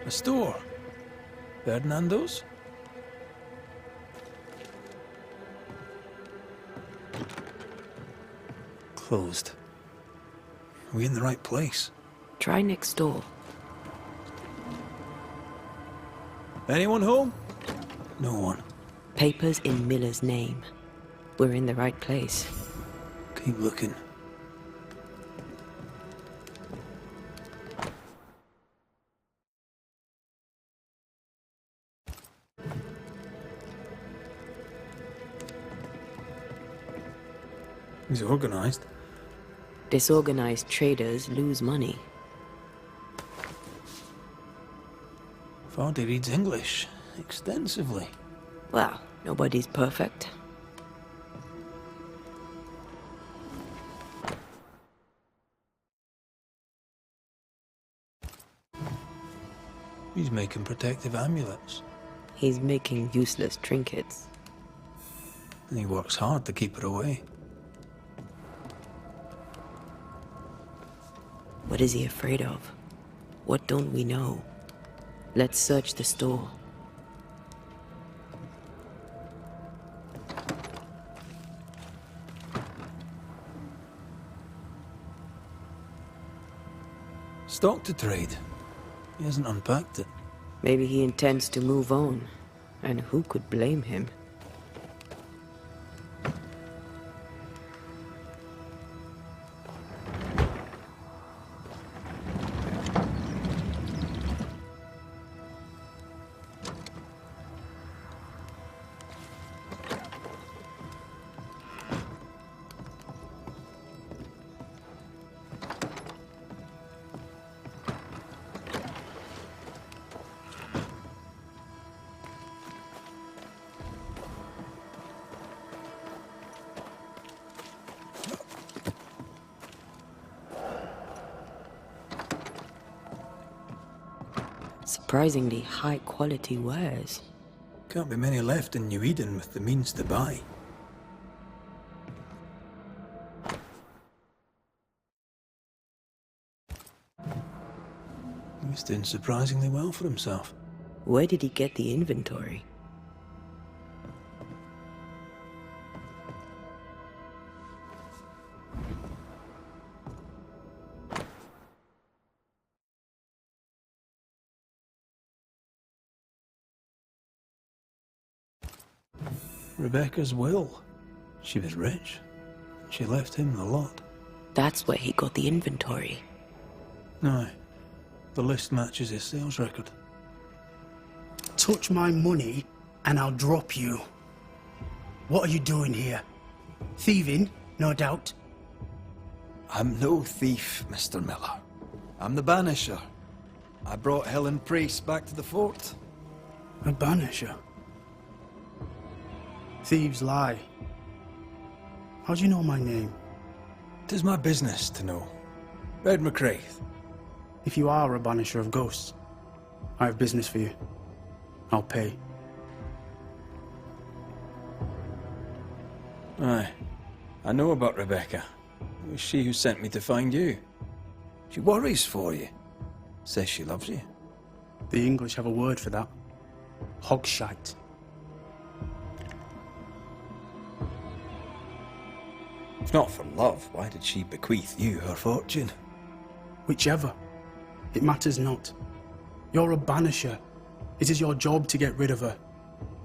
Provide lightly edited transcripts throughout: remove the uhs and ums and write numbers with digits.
A store. Ferdinando's? Closed. Are we in the right place? Try next door. Anyone home? No one. Papers in Miller's name. We're in the right place. Keep looking. He's organized. Disorganized traders lose money. Vardy reads English extensively. Well, nobody's perfect. He's making protective amulets. He's making useless trinkets. And he works hard to keep it away. What is he afraid of? What don't we know? Let's search the store. Stock to trade. He hasn't unpacked it. Maybe he intends to move on. And who could blame him? Surprisingly high-quality wares. Can't be many left in New Eden with the means to buy. He's doing surprisingly well for himself. Where did he get the inventory? Rebecca's will. She was rich. She left him the lot. That's where he got the inventory. Aye. The list matches his sales record. Touch my money and I'll drop you. What are you doing here? Thieving, no doubt. I'm no thief, Mr. Miller. I'm the Banisher. I brought Helen Priest back to the fort. A banisher? Thieves lie. How do you know my name? 'Tis my business to know. Red McCraith. If you are a banisher of ghosts, I have business for you. I'll pay. Aye. I know about Rebecca. It was she who sent me to find you. She worries for you. Says she loves you. The English have a word for that. Hogshite. If not for love, why did she bequeath you her fortune? Whichever. It matters not. You're a banisher. It is your job to get rid of her.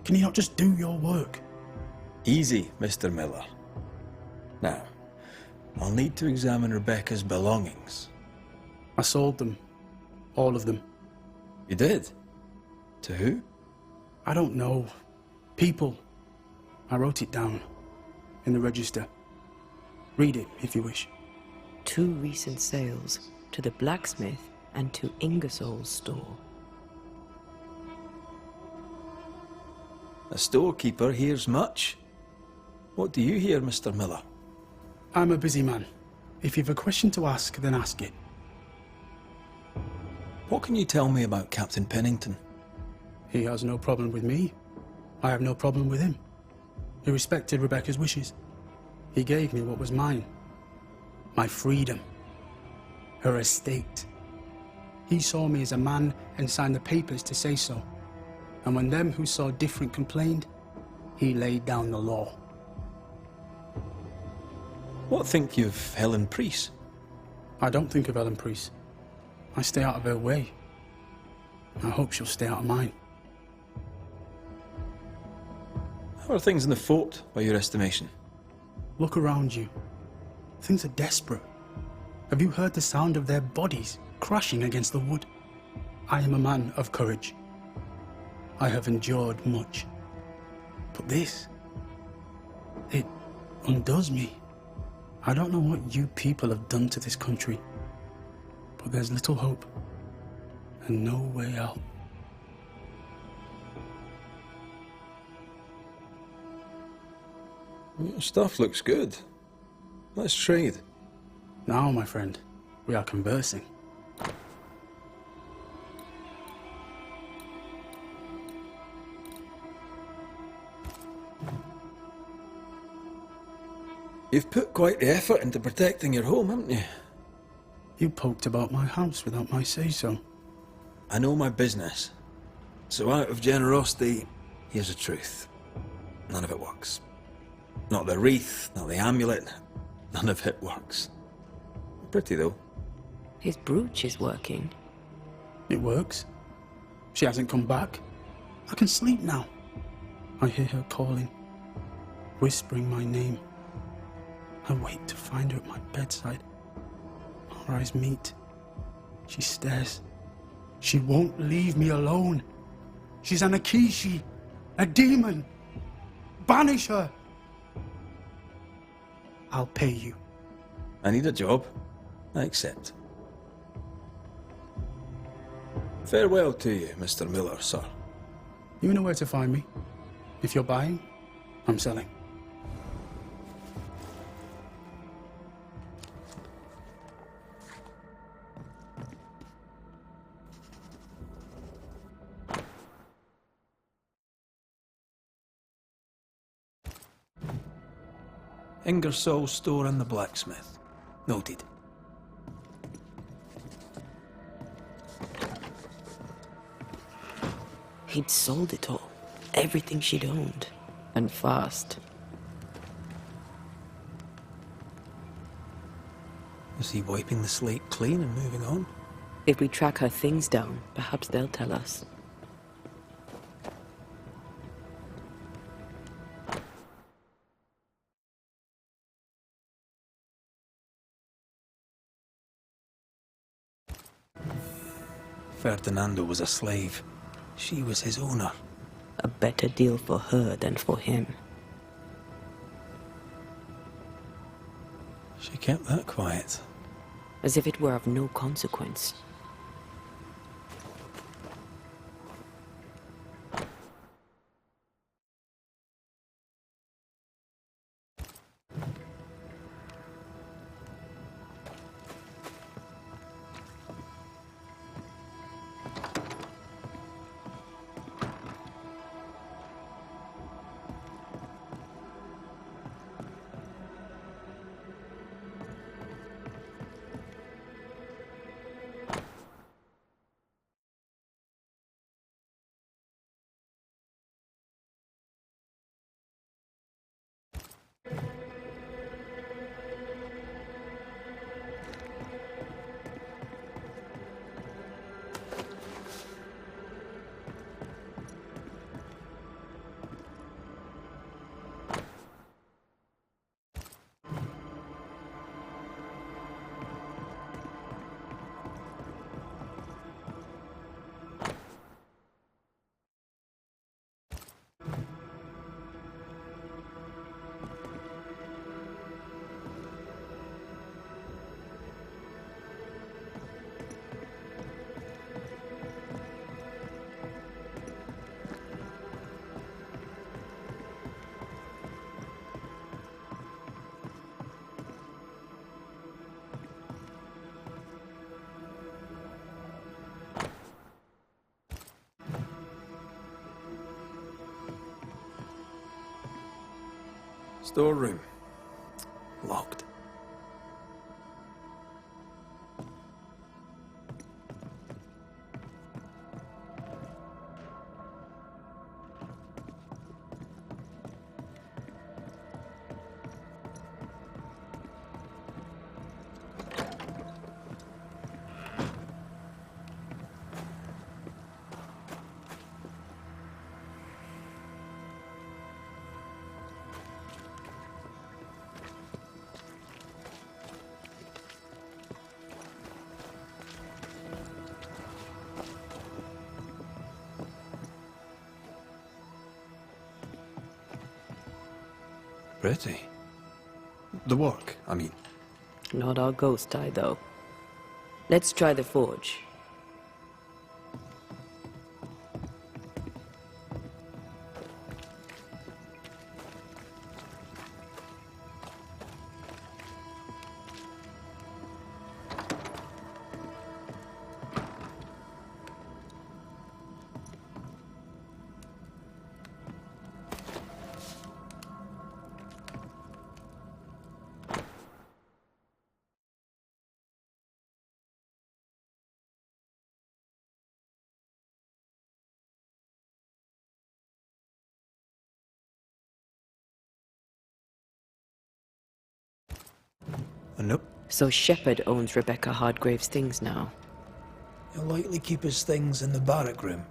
Can you not just do your work? Easy, Mr. Miller. Now, I'll need to examine Rebecca's belongings. I sold them. All of them. You did? To who? I don't know. People. I wrote it down. In the register. Read it, if you wish. 2 recent sales, to the blacksmith and to Ingersoll's store. A storekeeper hears much. What do you hear, Mr. Miller? I'm a busy man. If you've a question to ask, then ask it. What can you tell me about Captain Pennington? He has no problem with me. I have no problem with him. He respected Rebecca's wishes. He gave me what was mine. My freedom. Her estate. He saw me as a man and signed the papers to say so. And when them who saw different complained, he laid down the law. What think you of Helen Priest? I don't think of Ellen Priest. I stay out of her way. I hope she'll stay out of mine. How are things in the fort, by your estimation? Look around you. Things are desperate. Have you heard the sound of their bodies crashing against the wood? I am a man of courage. I have endured much. But this, it undoes me. I don't know what you people have done to this country, but there's little hope and no way out. Your stuff looks good. Let's trade. Now, my friend, we are conversing. You've put quite the effort into protecting your home, haven't you? You poked about my house without my say-so. I know my business. So out of generosity, here's the truth. None of it works. Not the wreath, not the amulet, none of it works. Pretty, though. His brooch is working. It works. She hasn't come back. I can sleep now. I hear her calling, whispering my name. I wait to find her at my bedside. Our eyes meet. She stares. She won't leave me alone. She's an Akishi, a demon. Banish her. I'll pay you. I need a job. I accept. Farewell to you, Mr. Miller, sir. You know where to find me. If you're buying, I'm selling. Ingersoll store and the blacksmith. Noted. He'd sold it all. Everything she'd owned. And fast. Is he wiping the slate clean and moving on? If we track her things down, perhaps they'll tell us. Ferdinando was a slave. She was his owner. A better deal for her than for him. She kept that quiet. As if it were of no consequence. Storeroom. Locked. Pretty. The work, I mean. Not our ghost eye, though. Let's try the forge. Nope. So Shepard owns Rebecca Hardgrave's things now. He'll likely keep his things in the barrack room.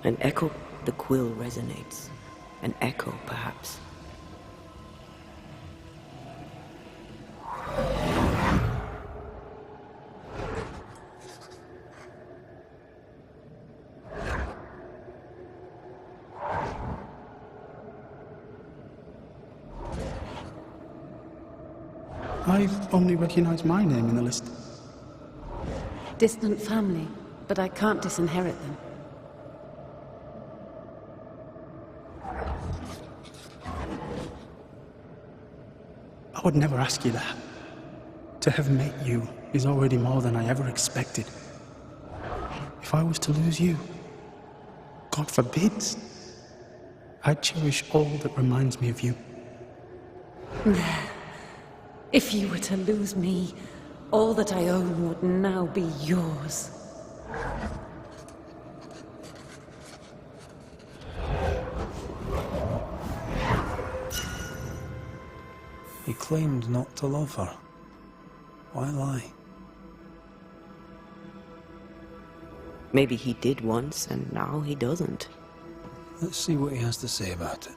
An echo, the quill resonates. An echo, perhaps. I've only recognized my name in the list. Distant family, but I can't disinherit them. I would never ask you that. To have met you is already more than I ever expected. If I was to lose you, God forbids, I'd cherish all that reminds me of you. If you were to lose me, all that I own would now be yours. He claimed not to love her. Why lie? Maybe he did once, and now he doesn't. Let's see what he has to say about it.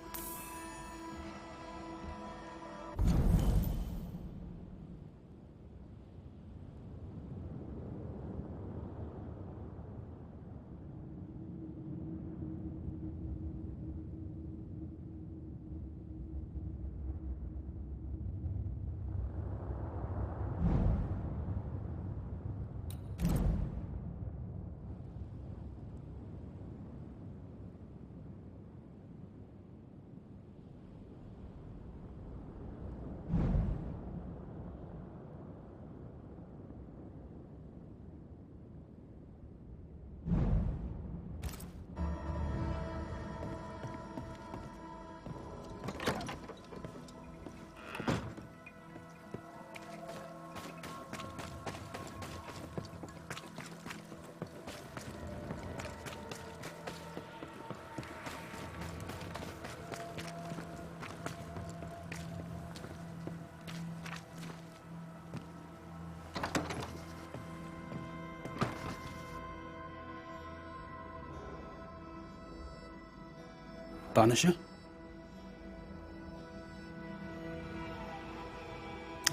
Banisher?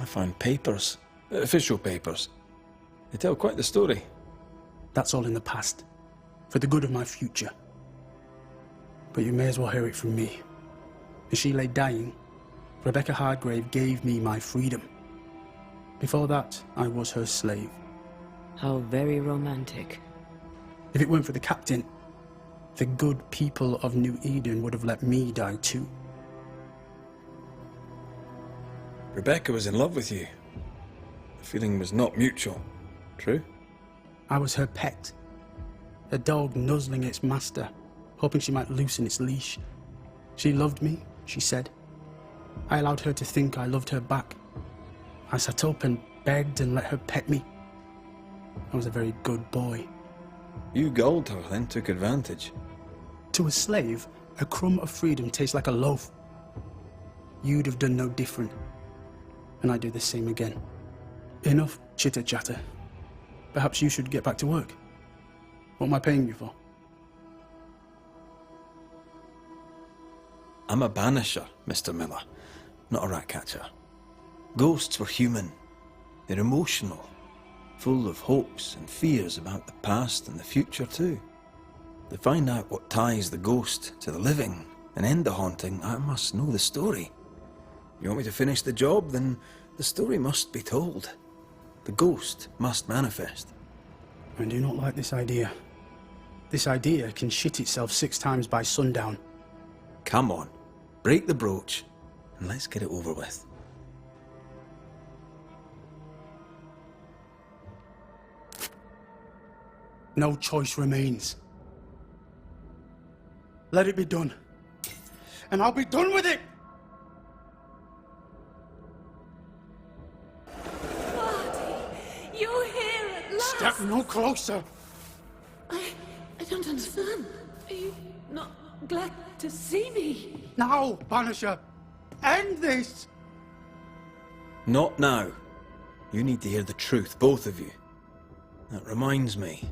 I found papers. Official papers. They tell quite the story. That's all in the past, for the good of my future. But you may as well hear it from me. As she lay dying, Rebecca Hardgrave gave me my freedom. Before that, I was her slave. How very romantic. If it weren't for the captain, the good people of New Eden would have let me die too. Rebecca was in love with you. The feeling was not mutual. True? I was her pet. A dog nuzzling its master, hoping she might loosen its leash. She loved me, she said. I allowed her to think I loved her back. I sat up and begged and let her pet me. I was a very good boy. You gulled her, then took advantage. To a slave, a crumb of freedom tastes like a loaf. You'd have done no different. and I do the same again. Enough chitter-chatter. Perhaps you should get back to work. What am I paying you for? I'm a banisher, Mr. Miller, not a rat catcher. Ghosts were human. They're emotional, full of hopes and fears about the past and the future too. To find out what ties the ghost to the living and end the haunting, I must know the story. You want me to finish the job? Then the story must be told. The ghost must manifest. I do not like this idea. This idea can shit itself 6 times by sundown. Come on, break the brooch, and let's get it over with. No choice remains. Let it be done. And I'll be done with it! You're here at last! Step no closer! I don't understand. Are you not glad to see me? Now, Banisher! End this! Not now. You need to hear the truth, both of you. That reminds me.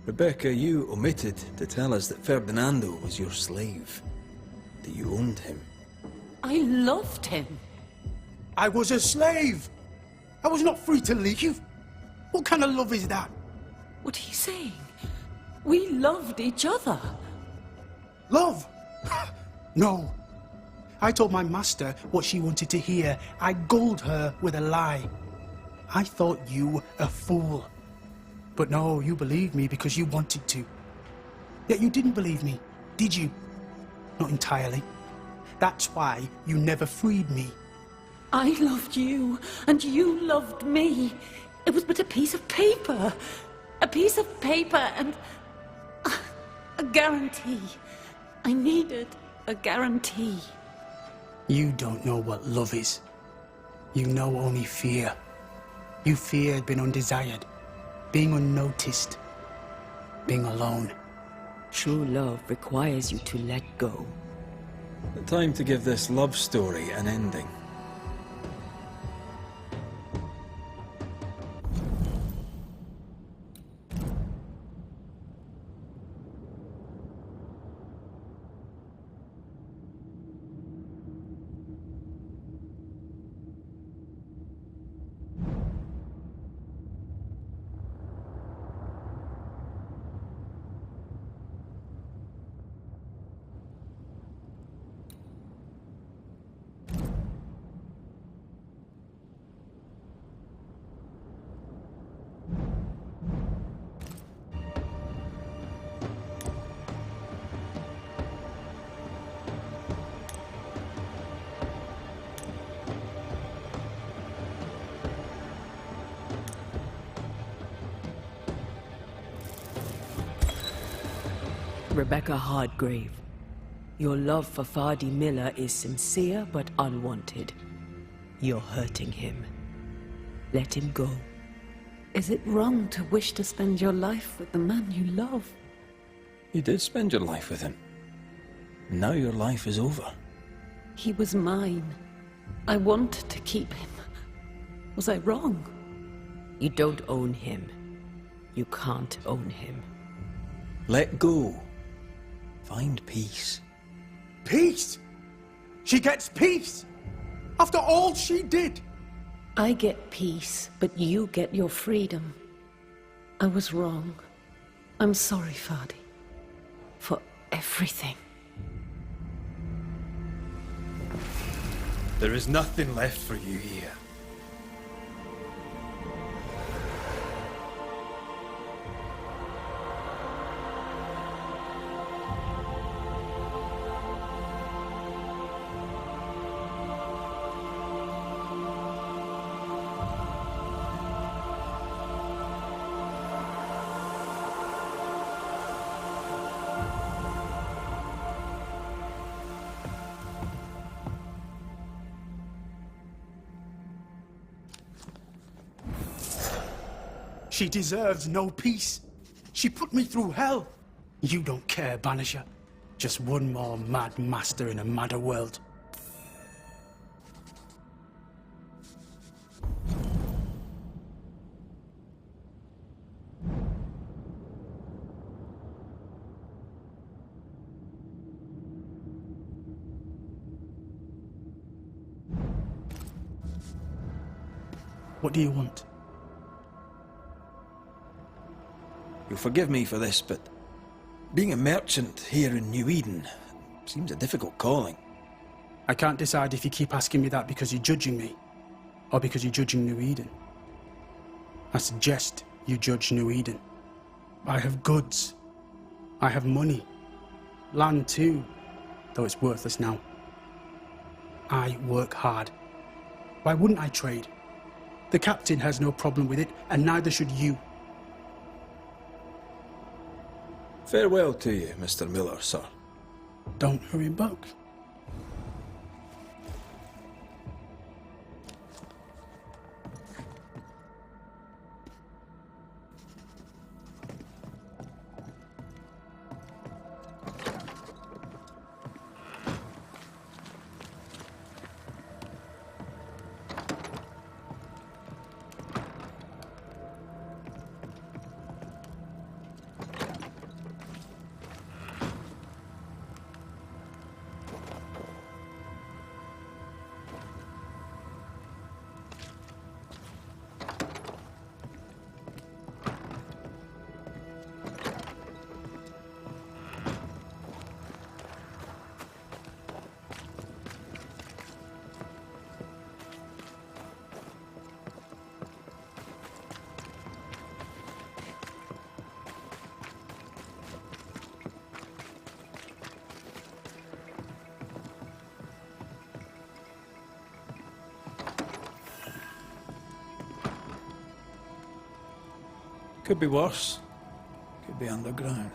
Rebecca, you omitted to tell us that Ferdinando was your slave. That you owned him. I loved him. I was a slave! I was not free to leave! What kind of love is that? What are you saying? We loved each other. Love? No. I told my master what she wanted to hear. I gulled her with a lie. I thought you a fool. But no, you believed me because you wanted to. Yet you didn't believe me, did you? Not entirely. That's why you never freed me. I loved you, and you loved me. It was but a piece of paper. A piece of paper and a guarantee. I needed a guarantee. You don't know what love is. You know only fear. You feared being undesired, being unnoticed, being alone. True love requires you to let go. Time to give this love story an ending. Rebecca Hardgrave, your love for Fadi Miller is sincere but unwanted. You're hurting him. Let him go. Is it wrong to wish to spend your life with the man you love? You did spend your life with him. Now your life is over. He was mine. I wanted to keep him. Was I wrong? You don't own him. You can't own him. Let go. Find peace. Peace? She gets peace? After all she did? I get peace, but you get your freedom. I was wrong. I'm sorry, Fadi. For everything. There is nothing left for you here. She deserves no peace. She put me through hell. You don't care, Banisher. Just one more mad master in a madder world. What do you want? You'll forgive me for this, but being a merchant here in New Eden seems a difficult calling. I can't decide if you keep asking me that because you're judging me, or because you're judging New Eden. I suggest you judge New Eden. I have goods. I have money. Land too, though it's worthless now. I work hard. Why wouldn't I trade? The captain has no problem with it, and neither should you. Farewell to you, Mr. Miller, sir. Don't hurry back. Could be worse. Could be underground.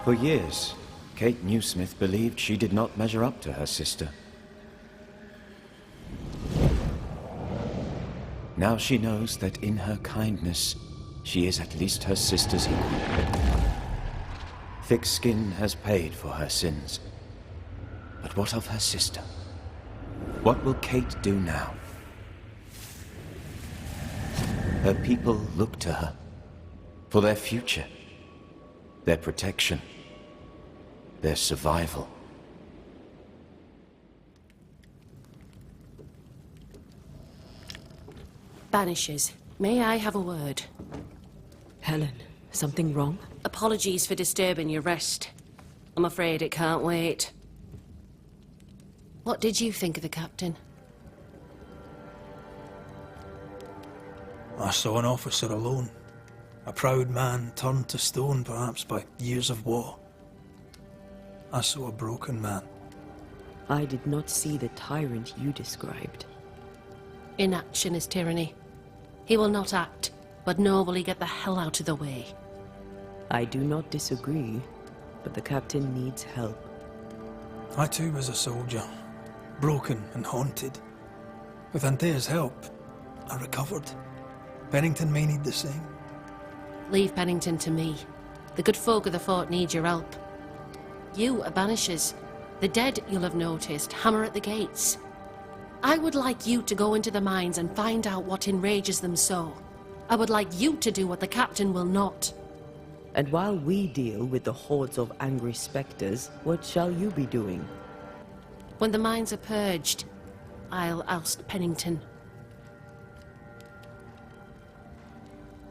For years, Kate Newsmith believed she did not measure up to her sister. Now she knows that in her kindness, she is at least her sister's equal. Thick skin has paid for her sins. But what of her sister? What will Kate do now? Her people look to her for their future, their protection, their survival. Banishers, may I have a word? Helen, something wrong? Apologies for disturbing your rest. I'm afraid it can't wait. What did you think of the captain? I saw an officer alone. A proud man turned to stone, perhaps by years of war. I saw a broken man. I did not see the tyrant you described. Inaction is tyranny. He will not act, but nor will he get the hell out of the way. I do not disagree, but the captain needs help. I too was a soldier, broken and haunted. With Antea's help, I recovered. Pennington may need the same. Leave Pennington to me. The good folk of the fort need your help. You are Banishers. The dead, you'll have noticed, hammer at the gates. I would like you to go into the mines and find out what enrages them so. I would like you to do what the captain will not. And while we deal with the hordes of angry specters, what shall you be doing? When the mines are purged, I'll oust Pennington.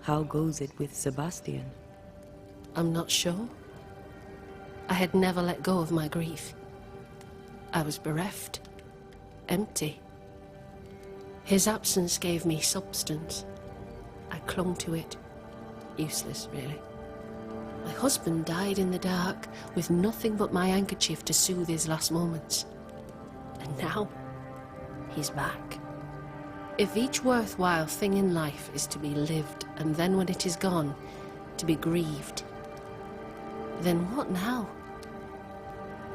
How goes it with Sebastian? I'm not sure. I had never let go of my grief. I was bereft, empty. His absence gave me substance. I clung to it. Useless, really. My husband died in the dark, with nothing but my handkerchief to soothe his last moments. And now, he's back. If each worthwhile thing in life is to be lived, and then when it is gone, to be grieved, then what now?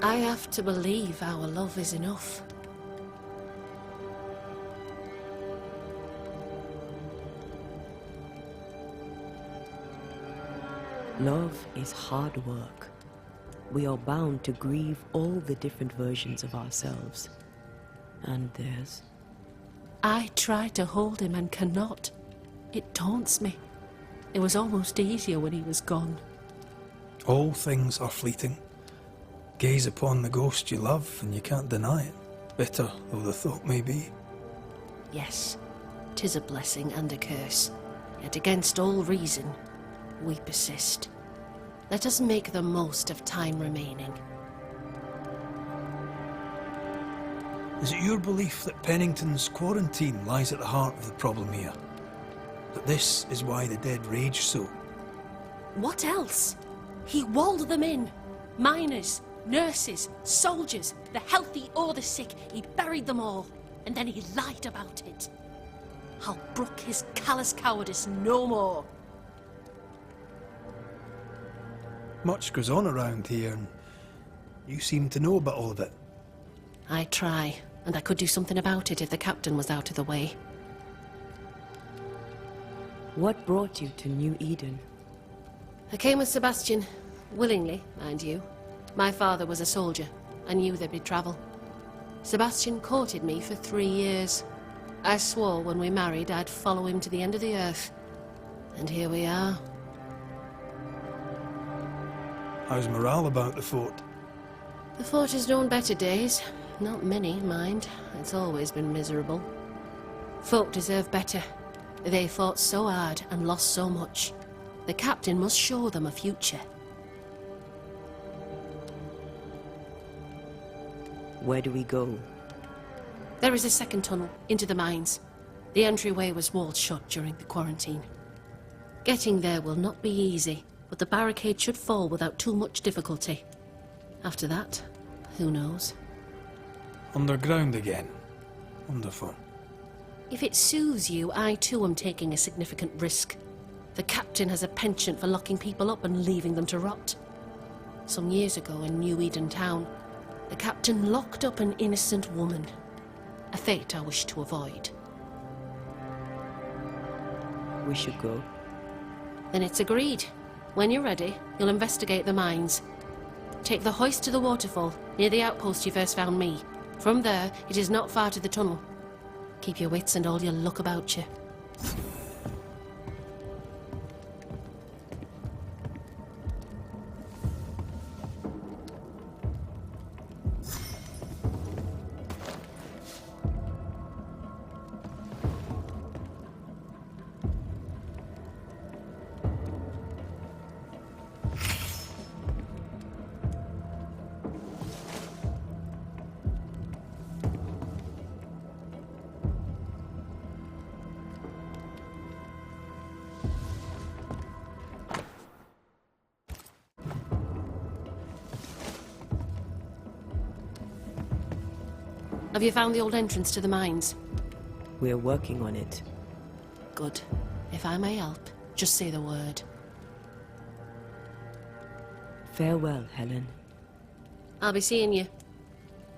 I have to believe our love is enough. Love is hard work. We are bound to grieve all the different versions of ourselves. And theirs. I try to hold him and cannot. It taunts me. It was almost easier when he was gone. All things are fleeting. Gaze upon the ghost you love and you can't deny it, bitter though the thought may be. Yes, 'tis a blessing and a curse. Yet against all reason, we persist. Let us make the most of time remaining. Is it your belief that Pennington's quarantine lies at the heart of the problem here? That this is why the dead rage so? What else? He walled them in. Miners, nurses, soldiers, the healthy or the sick. He buried them all, and then he lied about it. I'll brook his callous cowardice no more. Much goes on around here, and you seem to know about all of it. I try, and I could do something about it if the captain was out of the way. What brought you to New Eden? I came with Sebastian, willingly, mind you. My father was a soldier. I knew there'd be trouble. Sebastian courted me for 3 years. I swore when we married I'd follow him to the end of the earth. And here we are. How's morale about the fort? The fort has known better days. Not many, mind. It's always been miserable. Folk deserve better. They fought so hard and lost so much. The captain must show them a future. Where do we go? There is a second tunnel into the mines. The entryway was walled shut during the quarantine. Getting there will not be easy, but the barricade should fall without too much difficulty. After that, who knows? Underground again. Wonderful. If it soothes you, I too am taking a significant risk. The captain has a penchant for locking people up and leaving them to rot. Some years ago in New Eden Town, the captain locked up an innocent woman. A fate I wish to avoid. We should go. Then it's agreed. When you're ready, you'll investigate the mines. Take the hoist to the waterfall, near the outpost you first found me. From there, it is not far to the tunnel. Keep your wits and all your luck about you. Have you found the old entrance to the mines? We're working on it. Good. If I may help, just say the word. Farewell, Helen. I'll be seeing you.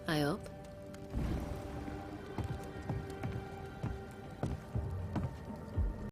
I hope.